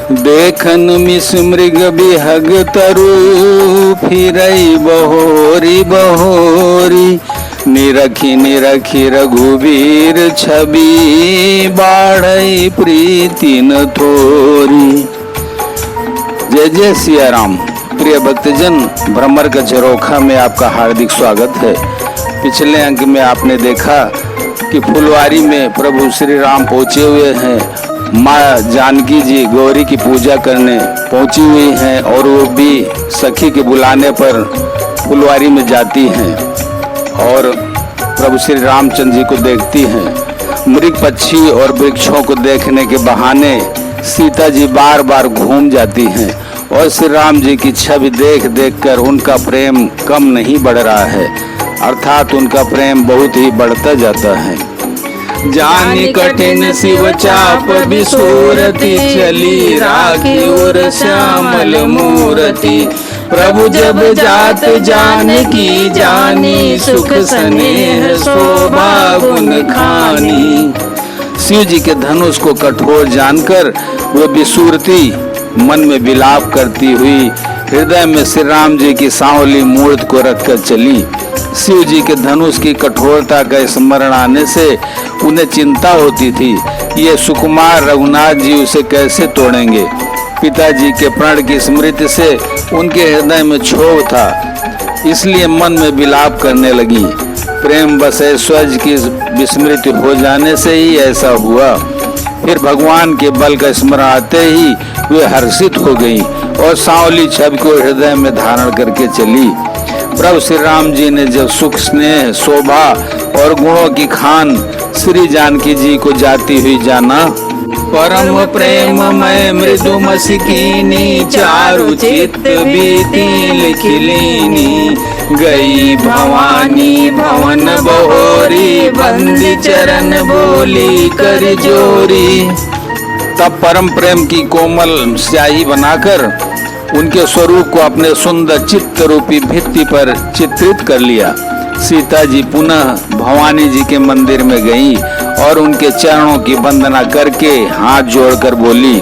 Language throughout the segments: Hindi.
देखन मिस मृग बिहग तरु फिरई बहोरी बहोरी। निरखी निरखी रघुवीर छवि बाढ़ई प्रीति न थोरी। जय जय सिया राम। प्रिय भक्तजन, भ्रमर का झरोखा में आपका हार्दिक स्वागत है। पिछले अंक में आपने देखा कि फुलवारी में प्रभु श्री राम पहुंचे हुए हैं। माँ जानकी जी गौरी की पूजा करने पहुंची हुई हैं और वो भी सखी के बुलाने पर फुलवारी में जाती हैं और प्रभु श्री रामचंद्र जी को देखती हैं। मृग पक्षी और वृक्षों को देखने के बहाने सीता जी बार बार घूम जाती हैं और श्री राम जी की छवि देख देख कर उनका प्रेम कम नहीं बढ़ रहा है, अर्थात उनका प्रेम बहुत ही बढ़ता जाता है। जानी कठिन शिव चाप बिसूरती चली राखी उर श्यामल मूरति। प्रभु जब जात जानकी जानी सुख स्नेह शोभा गुण खानी। शिव जी के धनुष को कठोर जानकर वो बिसूरती मन में विलाप करती हुई हृदय में श्री राम जी की सांवली मूर्त को रखकर चली। शिव जी के धनुष की कठोरता का स्मरण आने से उन्हें चिंता होती थी, ये सुकुमार रघुनाथ जी उसे कैसे तोड़ेंगे। पिताजी के प्रण की स्मृति से उनके हृदय में क्षोभ था, इसलिए मन में विलाप करने लगी। प्रेम बस ऐश्वर्य की विस्मृति हो जाने से ही ऐसा हुआ। फिर भगवान के बल का स्मरण आते ही वे हर्षित हो गई और सांवली छवि को हृदय में धारण करके चली। प्रभु श्री राम जी ने जब सुख स्नेह शोभा और गुणों की खान श्री जानकी जी को जाती हुई जाना, परम प्रेम मैं मृदु मस्किनी चारु चित्त बीती लिखिलीनी। गई भवानी भवन बहोरी बंदी चरण बोली कर जोरी। तब परम प्रेम की कोमल स्याही बनाकर उनके स्वरूप को अपने सुंदर चित्त रूपी भित्ति पर चित्रित कर लिया। सीता जी पुनः भवानी जी के मंदिर में गईं और उनके चरणों की वंदना करके हाथ जोड़कर बोली,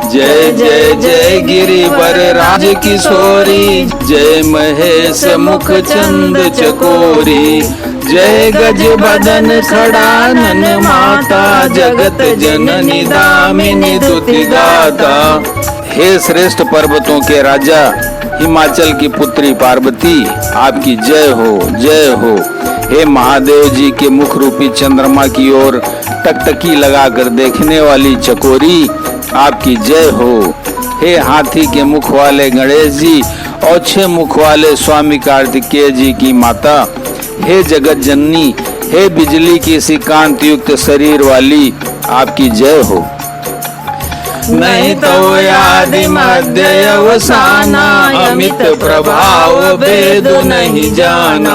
जय जय जय गिरिवर राज किशोरी। जय महेश मुख चंद चकोरी। जय गज बदन खड़ानन माता जगत जननी दामिनी दुति गाता। हे श्रेष्ठ पर्वतों के राजा हिमाचल की पुत्री पार्वती, आपकी जय हो जय हो। हे महादेव जी के मुख रूपी चंद्रमा की ओर टकटकी लगाकर देखने वाली चकोरी, आपकी जय हो। हे हाथी के मुख वाले गणेश जी और 6 मुख वाले स्वामी कार्तिकेय जी की माता, हे जगत जननी, हे बिजली की सी कांति युक्त शरीर वाली, आपकी जय हो। नहीं तो आदि मध्य अवसाना अमित प्रभाव वेद नहीं जाना।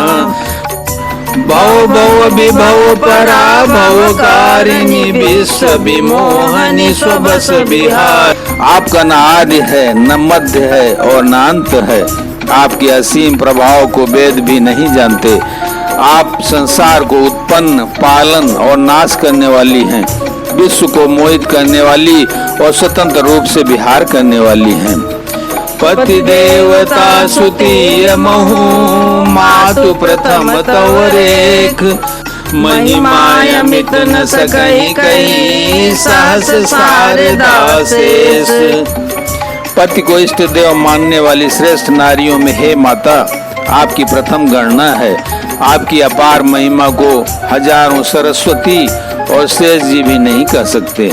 भव भव विभव पराभव कारिणी विश्व विमोहनी स्वबस बिहार। आपका न आदि है न मध्य है और न अंत है। आपके असीम प्रभाव को वेद भी नहीं जानते। आप संसार को उत्पन्न पालन और नाश करने वाली हैं, विश्व को मोहित करने वाली और स्वतंत्र रूप से विहार करने वाली हैं। पति देवता सुतीय महु मातु प्रथम तवरेख। महिमायमित न सकहि कहीं सहस शारदा शेष। पति को इष्ट देव मानने वाली श्रेष्ठ नारियों में हे माता, आपकी प्रथम गणना है। आपकी अपार महिमा को हजारों सरस्वती और शेष जी भी नहीं कह सकते।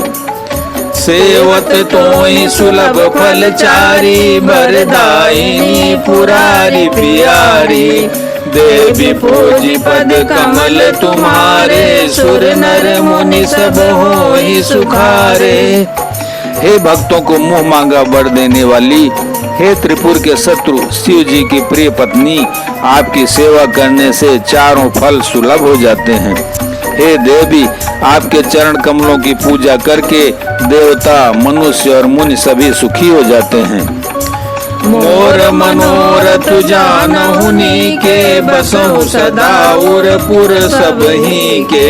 सेवत तोई सुलभ फलचारी बरदायिनी पुरारी प्यारी। देवी पूजी पद कमल तुम्हारे सुर नर मुनि सब होई सुखारे। हे भक्तों को मुंह मांगा वर देने वाली, हे त्रिपुर के शत्रु शिव जी की प्रिय पत्नी, आपकी सेवा करने से चारों फल सुलभ हो जाते हैं। हे देवी, आपके चरण कमलों की पूजा करके देवता मनुष्य और मुनि सभी सुखी हो जाते हैं। मोर मनोरथ जानहु नीके, बसहु सदा उरपुर सबही के।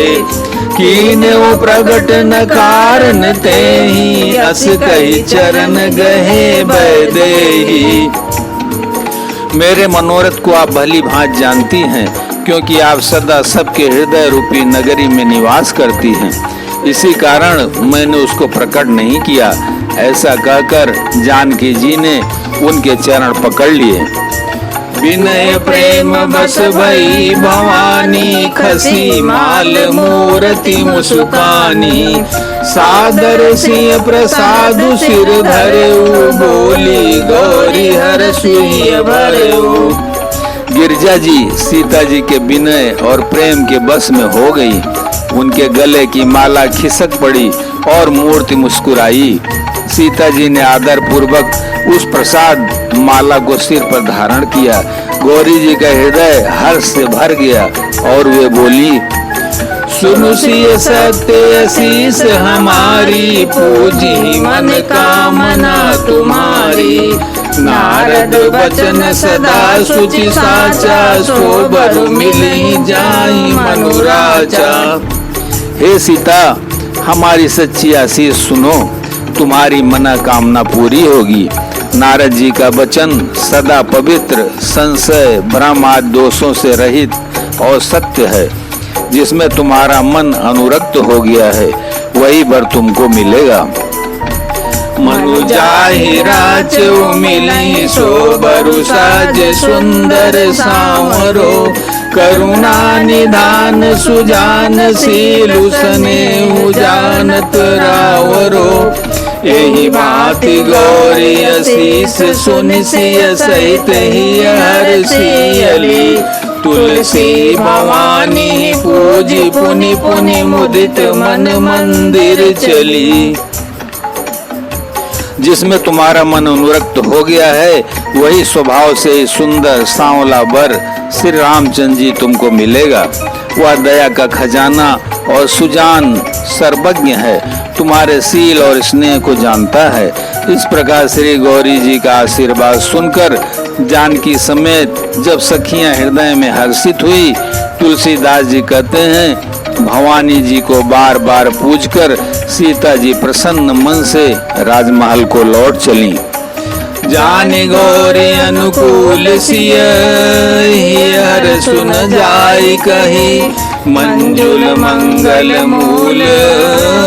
कीन्हु प्रगट न कारण तेहि, अस कहि चरण गहे बैदेही। मेरे मनोरथ को आप भली भांति जानती हैं, क्योंकि आप सदा सबके हृदय रूपी नगरी में निवास करती हैं। इसी कारण मैंने उसको प्रकट नहीं किया। ऐसा कहकर जानकी जी ने उनके चरण पकड़ लिए। विनय प्रेम बस भई भवानी, खसी माल मूर्ति मुस्कानी। सादर सिंह प्रसाद सिर धरेऊ, बोली गौरी हर सुइय भरेऊ। गिरजा जी सीता जी के विनय और प्रेम के बस में हो गई। उनके गले की माला खिसक पड़ी और मूर्ति मुस्कुराई। सीता जी ने आदर पूर्वक उस प्रसाद माला को सिर पर धारण किया। गौरी जी का हृदय हर्ष से भर गया और वे बोली, सुनु सिय सत्य शीस हमारी, पूजी मन कामना तुम्हारी। नारद बचन सदा सुचि साचा, सोबर मिली जाई मनुराजा। हे सीता, हमारी सच्ची आशीष सुनो, तुम्हारी मनोकामना पूरी होगी। नारद जी का वचन सदा पवित्र, संशय भ्रम आदि दोषों से रहित और सत्य है। जिसमें तुम्हारा मन अनुरक्त हो गया है, वही वर तुमको मिलेगा। मनु जाहि राचु मिलहि, सोबरु साज सुंदर सांवरो। करुणा निधान सुजान शीलु, स्नेहु जानत रावरो। एहि भांति गौरी असीस सुनि सिय सहित ही हर्षियली। तुलसी भवानी पूजी पुनि पुनि, मुदित मन मंदिर चली। जिसमें तुम्हारा मन अनुरक्त हो गया है, वही स्वभाव से सुंदर सांवला वर श्री रामचंद्र जी तुमको मिलेगा। वह दया का खजाना और सुजान सर्वज्ञ है, तुम्हारे शील और स्नेह को जानता है। इस प्रकार श्री गौरी जी का आशीर्वाद सुनकर जानकी समेत जब सखियां हृदय में हर्षित हुई, तुलसीदास जी कहते हैं, भवानी जी को बार बार पूजकर सीता जी प्रसन्न मन से राजमहल को लौट चली। जानि गौरी अनुकूल सिय, हर सुन जाई कही। मंजुल मंगल मूल,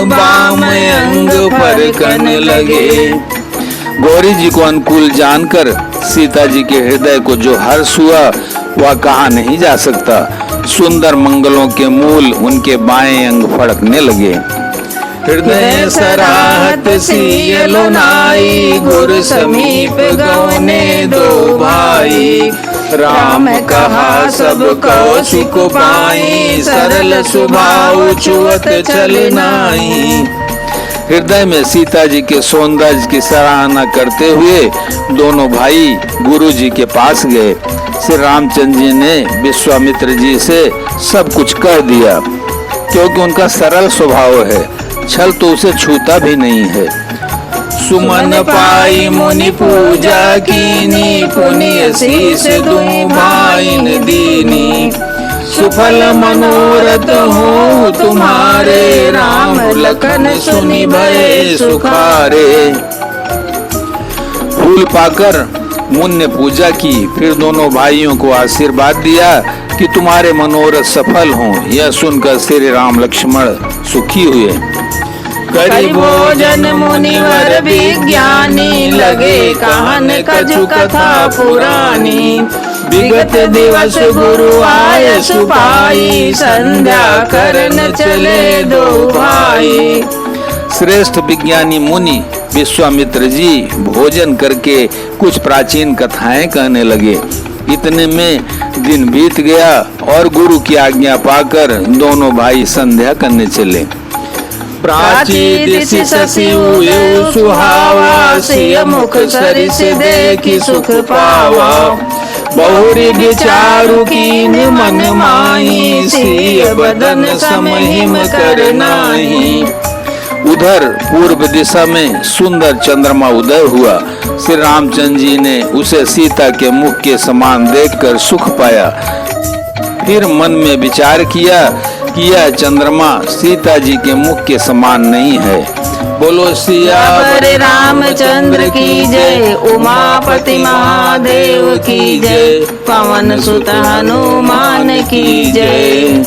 बाम अंग पर कन लगे। गौरी जी को अनुकूल जानकर सीता जी के हृदय को जो हर्ष हुआ, वह कहा नहीं जा सकता। सुंदर मंगलों के मूल उनके बाएं अंग फड़कने लगे। हृदय सराहत सियलो नाई, गुर समीप गवने दो भाई। राम कहा सब को सुख पाई, सरल स्वभाव छुअत चल नाई। हृदय में सीता जी के सौंदर्य की सराहना करते हुए दोनों भाई गुरु जी के पास गए। श्री रामचंद्र जी ने विश्वामित्र जी से सब कुछ कह दिया, क्योंकि उनका सरल स्वभाव है, छल तो उसे छूता भी नहीं है। सुमन पाई मुनि पूजा कीनी, पुण्य शीस दूं भाइन दीनी। सुफल मनोरथ हो तुम्हारे, राम लखन सुनि भय सुखारे। फूल पाकर मुनि ने पूजा की, फिर दोनों भाइयों को आशीर्वाद दिया कि तुम्हारे मनोरथ सफल हों। यह सुनकर श्री राम लक्ष्मण सुखी हुए। करि भोजन मुनिवर विज्ञानी, लगे कहन कछु कथा पुरानी। विगत दिवस गुरु आय सुपाई, संध्या करन चले दो भाई। श्रेष्ठ विज्ञानी मुनि विश्वामित्र जी भोजन करके कुछ प्राचीन कथाएं कहने लगे। इतने में दिन बीत गया और गुरु की आज्ञा पाकर दोनों भाई संध्या करने चले। प्राची दिशि शशि उयउ सुहावा, सिय मुख सरिस देखि सुख पावा। बहुरी विचारु कीन मन माही, सिय बदन समहिम कर नाही। उधर पूर्व दिशा में सुंदर चंद्रमा उदय हुआ। श्री रामचंद्र जी ने उसे सीता के मुख के समान देखकर सुख पाया। फिर मन में विचार किया कि यह चंद्रमा सीता जी के मुख के समान नहीं है। बोलो सियावर रामचंद्र की जय, उमापति महादेव की जय, पवन सुत हनुमान की जय।